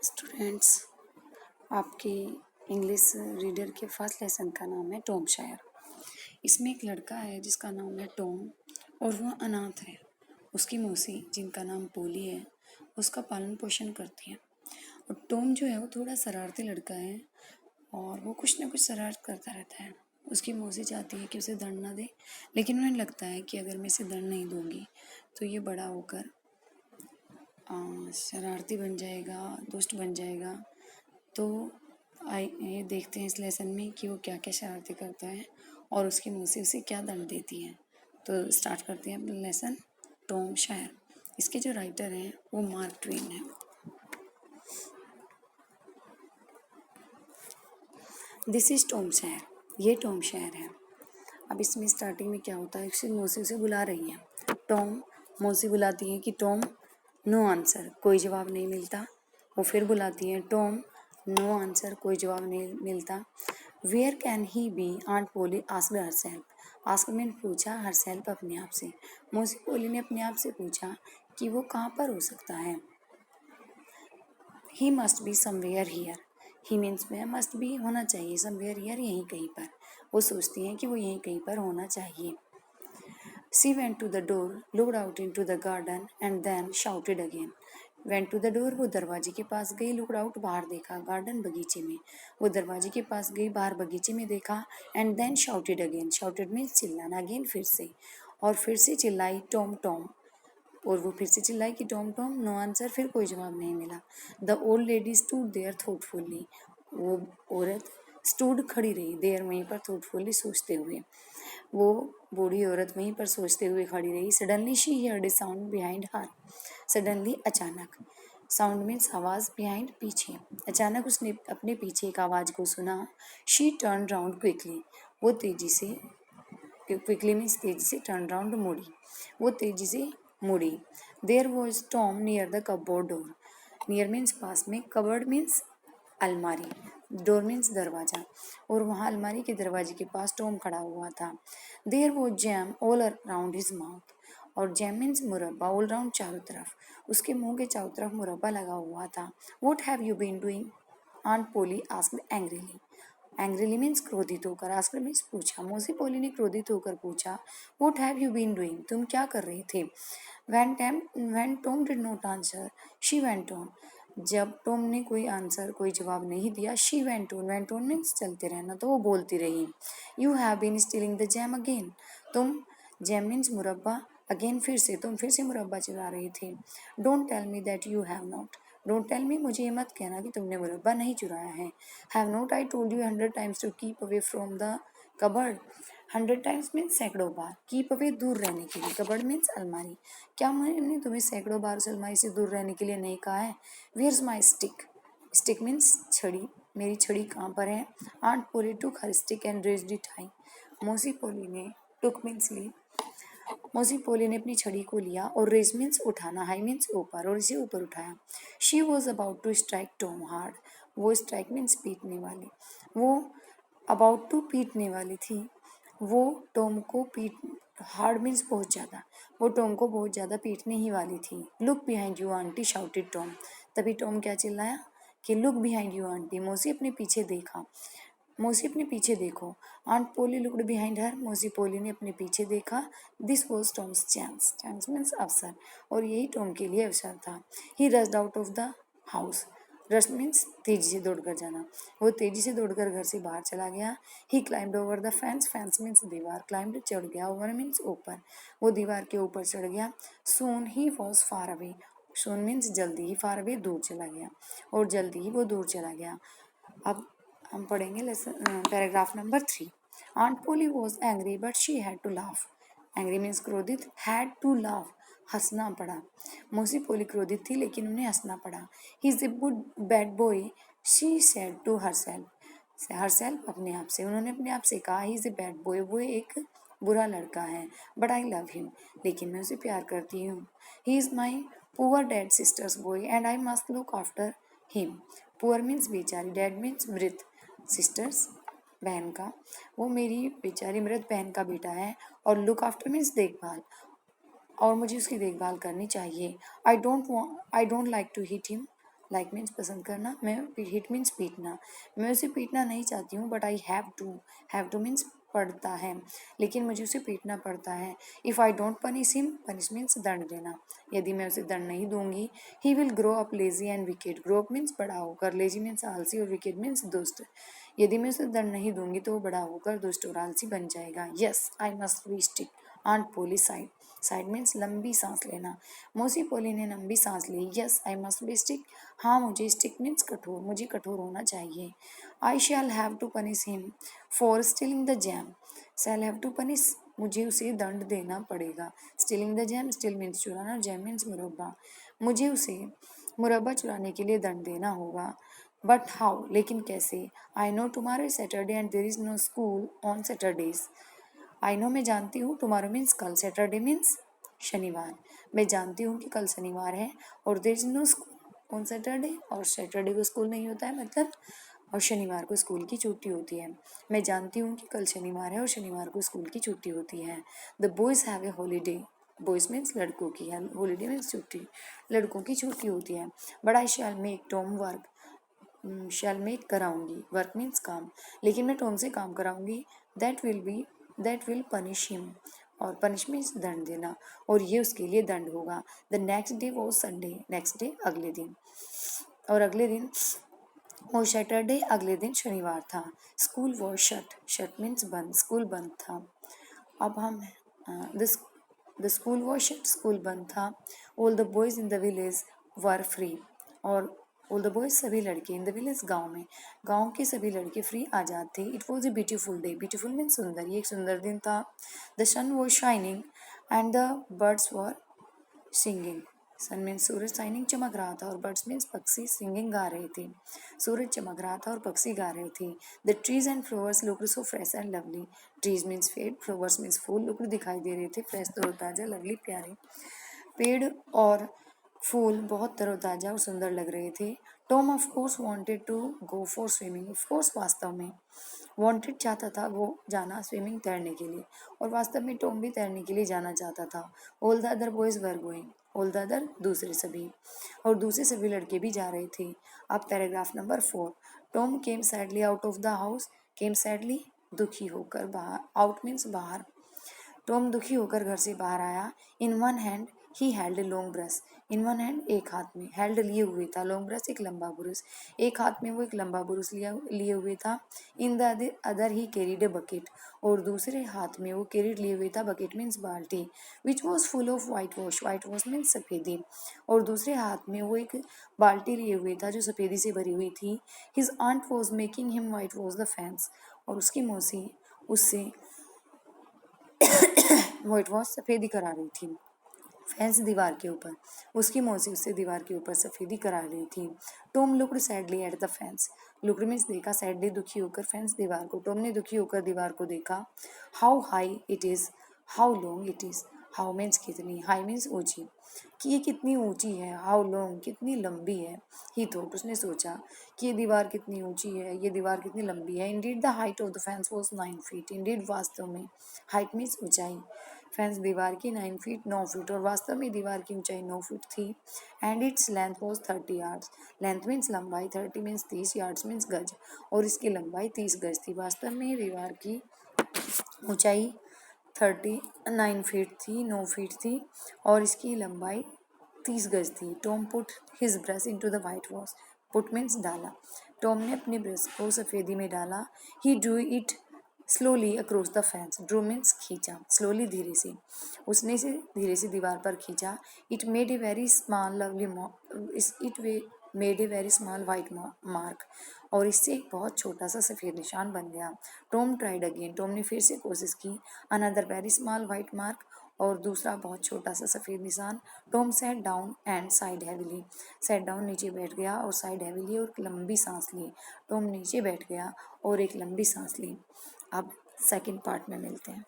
Students, आपके English reader के first lesson का नाम है टॉम शायर। इसमें एक लड़का है जिसका नाम है टॉम और वह अनाथ है। उसकी मौसी जिनका नाम पोली है उसका पालन पोषण करती है। और टॉम जो है वो थोड़ा शरारती लड़का है और वो कुछ ना कुछ शरारत करता रहता है। उसकी मौसी चाहती है कि उसे दंड ना दे, लेकिन उन्हें लगता है कि अगर मैं इसे दंड नहीं दूंगी तो ये बड़ा होकर शरारती बन जाएगा, दुष्ट बन जाएगा। तो ये देखते हैं इस लेसन में कि वो क्या क्या शरारती करता है और उसकी मौसी उसे क्या दंड देती है। तो स्टार्ट करते हैं अपना लेसन टॉम शायर। इसके जो राइटर हैं वो मार्क ट्वेन है। दिस इज टॉम शायर, ये टॉम शायर है। अब इसमें स्टार्टिंग में क्या होता है, उसकी मौसी उसे बुला रही है। टॉम, मौसी बुलाती है कि टॉम, नो आंसर, कोई जवाब नहीं मिलता। वो फिर बुलाती है, टॉम, नो आंसर, कोई जवाब नहीं मिलता। Where can he be, aunt Polly asked herself. Asked mean पूछा, हरसेल्फ अपने आप से। मौसी पोली ने अपने आप से पूछा कि वो कहाँ पर हो सकता है। He must be somewhere here. He means में मस्ट बी होना चाहिए, समवेयर हियर यहीं कहीं पर। वो सोचती हैं कि वो यहीं कहीं पर होना चाहिए। She went to the door, looked out into the garden and then shouted again. Went to the door, वो दरवाजे के पास गई, looked out, बाहर देखा, गार्डन बगीचे में। वो दरवाजे के पास गई, बाहर बगीचे में देखा, and then shouted again. Shouted means चिल्लाना, again फिर से, और फिर से चिल्लाई, टॉम टॉम। और वो फिर से चिल्लाई कि टॉम टॉम, नो आंसर, फिर कोई जवाब नहीं मिला। The old lady stood there thoughtfully. वो औरत स्टूड खड़ी रही, देयर वहीं पर, थॉटफुली सोचते हुए। वो बूढ़ी औरत वहीं पर सोचते हुए खड़ी रही। Suddenly she heard A sound behind her. Suddenly अचानक, साउंड मीन्स आवाज, बिहाइंड पीछे। अचानक उसने अपने पीछे एक आवाज को सुना। शी टर्न राउंड क्विकली, वो तेजी से, क्विकली मीन्स तेजी से, टर्न राउंड मुड़ी, वो तेजी से मुड़ी। There was Tom near the cupboard door. Near means पास में, कबर्ड मीन्स अलमारी, डोर मीन्स दरवाजा, और वहाँ अलमारी के दरवाजे के पास टॉम खड़ा हुआ था। देयर वो jam all around his mouth, और जैम मीन्स मुरब्बा, ऑल राउंड चारों तरफ, उसके मुंह के चारों तरफ मुरब्बा लगा हुआ था। What have you been doing, aunt Polly asked angrily. Angrily means क्रोधित होकर, आस्क्ड मीन्स पूछा। मौसी पोली ने क्रोधित होकर पूछा, what have you been doing, तुम क्या कर रहे थे। when Tom did not answer, she went on. जब टॉम ने कोई आंसर, कोई जवाब नहीं दिया, she went on, went on means चलते रहना, तो वो बोलती रही। You have been stealing the jam again, तुम, जैम मीन्स मुरब्बा, अगेन फिर से, तुम फिर से मुरब्बा चला रही थी। Don't tell me that you have not, don't tell me, मुझे ये मत कहना कि तुमने मुरब्बा नहीं चुराया है। Have not I told you 100 times to keep away from the cupboard. 100 times means सैकड़ों बार, कीप अवे दूर रहने के लिए, कबर्ड मीन्स अलमारी। क्या मैंने तुम्हें सैकड़ों बार उस अलमारी से दूर रहने के लिए नहीं कहा है। Where's my stick, stick means छड़ी, मेरी छड़ी कहाँ पर है। Aunt Polly took her stick and raised it high. मौसी पोली ने, टुक मीन्स ली, मौसी पोली ने अपनी छड़ी को लिया, और रेज मीन्स उठाना, हाई मीन्स ऊपर, और इसे ऊपर उठाया। She was about to strike Tom hard, वो स्ट्राइक मीन्स पीटने वाली, वो अबाउट टू पीटने वाली थी, वो टॉम को पीट, हार्ड मीन्स बहुत ज़्यादा, वो टॉम को बहुत ज़्यादा पीटने ही वाली थी। Look behind you aunty, shouted Tom. तभी टॉम क्या चिल्लाया कि लुक बिहाइंड यू आंटी, मौसी अपने पीछे देखा, मौसी अपने पीछे देखो। Aunt Polly looked behind her, मौसी पोली ने अपने पीछे देखा। This was Tom's chance, chance means अवसर, और यही टॉम के लिए अवसर था। He rushed out of the house, rush means तेजी से दौड़कर जाना, वो तेजी से दौड़कर घर से बाहर चला गया। He climbed over the fence, fence means दीवार, क्लाइंब्ड चढ़ गया, ओवर मीन्स ऊपर, वो दीवार के ऊपर चढ़ गया। Soon he was far away, soon means जल्दी ही, फार अवे दूर चला गया, और जल्दी ही वो दूर चला गया। अब हम पढ़ेंगे lesson paragraph number 3। Aunt Polly was angry but she had to laugh, angry means क्रोधित, हैड टू लाफ, हंसना पड़ा। मौसी पोली क्रोधित थी लेकिन उन्हें हंसना पड़ा। He is a good bad boy, she said to herself, herself अपने आप से, उन्होंने अपने आप से कहा, he is a bad boy, वो एक बुरा लड़का है, बट आई लव हिम, लेकिन मैं उसे प्यार करती हूँ। He is my poor dad sisters boy and I must look after him. Poor means बेचारी, डैड मीन्स मृत, सिस्टर्स बहन का, वो मेरी बेचारी मृत बहन का बेटा है, और लुक आफ्टर मीन्स देखभाल, और मुझे उसकी देखभाल करनी चाहिए। I don't like to hit him, like means पसंद करना, मैं हिट मीन्स पीटना, मैं उसे पीटना नहीं चाहती हूँ but I have two means पड़ता है, लेकिन मुझे उसे पीटना पड़ता है। If I don't punish him, punish means दंड देना, यदि मैं उसे दंड नहीं दूंगी, he will grow up lazy and wicket, grow up means बड़ा होकर, लेजी मीन्स आलसी और विकेट मीन्स दुष्ट, यदि मैं उसे दंड नहीं दूंगी तो वो बड़ा होकर दुष्ट और आलसी बन जाएगा। Yes I must be stick, aunt Polly sighed, sighed means लंबी सांस लेना, मौसी पोली ने लंबी सांस ली। Yes I must be stick, हाँ मुझे, स्टिक मीन्स कठोर, मुझे कठोर होना चाहिए। I shall have to punish him for stealing the jam, shall have to punish, मुझे उसे दंड देना पड़ेगा, stealing the jam, steal means चुराना, जैम मीन्स मुरब्बा, मुझे उसे मुरब्बा चुराने के लिए दंड देना होगा। बट हाउ, लेकिन कैसे। I know tomorrow is Saturday and there is no school on Saturdays, I know मैं जानती हूँ, टुमारो मीन्स कल, सैटरडे मीन्स शनिवार, मैं जानती हूँ कि कल शनिवार है, और there is no school on Saturday, और सैटरडे को स्कूल नहीं होता है मतलब, और शनिवार को स्कूल की छुट्टी होती है। मैं जानती हूँ कि कल शनिवार है और शनिवार को स्कूल की छुट्टी होती है। The boys have a holiday, boys means लड़कों की है, हॉलीडे मीन्स छुट्टी, लड़कों की छुट्टी होती है। But I shall make Tom work, shall make कराऊंगी, वर्क मीन्स काम, लेकिन मैं टॉम से काम कराऊंगी, दैट विल पनिश हिम, और पनिश मीन्स दंड देना, और ये उसके लिए दंड होगा। द नेक्स्ट डे वो संडे, नेक्स्ट डे अगले दिन, और अगले दिन वो सैटरडे, अगले दिन शनिवार था। School was shut, shut means बंद, स्कूल बंद था। अब हम the school was shut, school बंद था। All the boys in the village were free, और ऑल द बॉयज़ सभी लड़के, इन द विलेज गाँव में, गाँव के सभी लड़के फ्री आज़ाद थे। It was a beautiful day, beautiful means सुंदर, ये एक सुंदर दिन था। The sun was shining and the birds were singing, sun means सूरज, शाइनिंग चमक रहा था, और बर्ड्स मीन्स पक्षी, सिंगिंग गा रहे थे, सूरज चमक रहा था और पक्षी गा रहे थे। The trees and flowers looked so fresh and lovely, trees means पेड़, फ्लावर्स मीन्स फूल, लुक्ड दिखाई दे रहे थे, फ्रेश तरोताजा, लवली प्यारे, पेड़ और फूल बहुत तरोताजा और सुंदर लग रहे थे। Tom of course wanted to go for swimming, of course वास्तव में, वांटेड चाहता था वो जाना स्विमिंग तैरने के लिए, और वास्तव में टॉम भी तैरने के लिए जाना चाहता था। All the other boys were going, all the other दूसरे सभी, और दूसरे सभी लड़के भी जा रहे थे। अब paragraph number 4, Tom came sadly out of the house, came sadly दुखी होकर बाहर, आउट मीन्स बाहर, टॉम दुखी होकर घर से बाहर आया। In one hand he held a long brush, in one hand एक हाथ में, हेल्ड लिए हुए था, लॉन्ग ब्रश एक लंबा बुरुश, एक हाथ में वो एक लंबा बुरुश लिए हुए था। In the other he carried a bucket, और दूसरे हाथ में वो कैरीड लिए हुए था, बकेट मीन्स बाल्टी, which was full of whitewash, whitewash means सफ़ेदी, और दूसरे हाथ में वो एक बाल्टी लिए हुए था जो सफ़ेदी से भरी हुई थी। His aunt was making him white wash the fence, और उसकी मौसी उससे वाइट वॉश सफ़ेदी करा रही थी, फैंस दीवार के ऊपर, उसकी मौसी उससे दीवार के ऊपर सफ़ेदी करा रही थी। Tom looked sadly at the fans, looked means देखा, सैडली दुखी होकर, फैंस दीवार को, टॉम ने दुखी होकर दीवार को देखा। How high it is, how long it is, how means कितनी, हाई मीन्स ऊंची, कि ये कितनी ऊंची है, हाउ लॉन्ग कितनी लंबी है। ही थॉट, उसने सोचा कि ये दीवार कितनी ऊंची है, ये दीवार कितनी लंबी है। Indeed the height of the fans was 9 feet, Indeed वास्तव में, हाइट मीन्स ऊंचाई, फैंस दीवार की 9 फीट 9 फीट, और वास्तव में दीवार की ऊंचाई 9 फीट थी। And its length was 30 yards, length means लंबाई, 30 मीन्स 30, यार्ड्स मीन्स गज, और इसकी लंबाई 30 गज थी। वास्तव में दीवार की ऊंचाई 39 फीट थी, 9 फीट थी, और इसकी लंबाई 30 गज थी। Tom put his brush into the whitewash, put means डाला, टॉम ने अपने ब्रश को सफ़ेदी में डाला। He drew it slowly across the fence, drew means खींचा, स्लोली धीरे से, उसने इसे धीरे से दीवार पर खींचा। It made a very small lovely made a very small white mark, और इससे एक बहुत छोटा सा सफ़ेद निशान बन गया। टॉम ट्राइड अगेन, टॉम ने फिर से कोशिश की। Another very small white mark, और दूसरा बहुत छोटा सा सफ़ेद निशान। Tom sat down and side heavily, sat down नीचे बैठ गया, और साइड हैविली और एक लंबी सांस ली। टॉम नीचे बैठ गया और एक लंबी सांस ली। अब सेकंड पार्ट में मिलते हैं।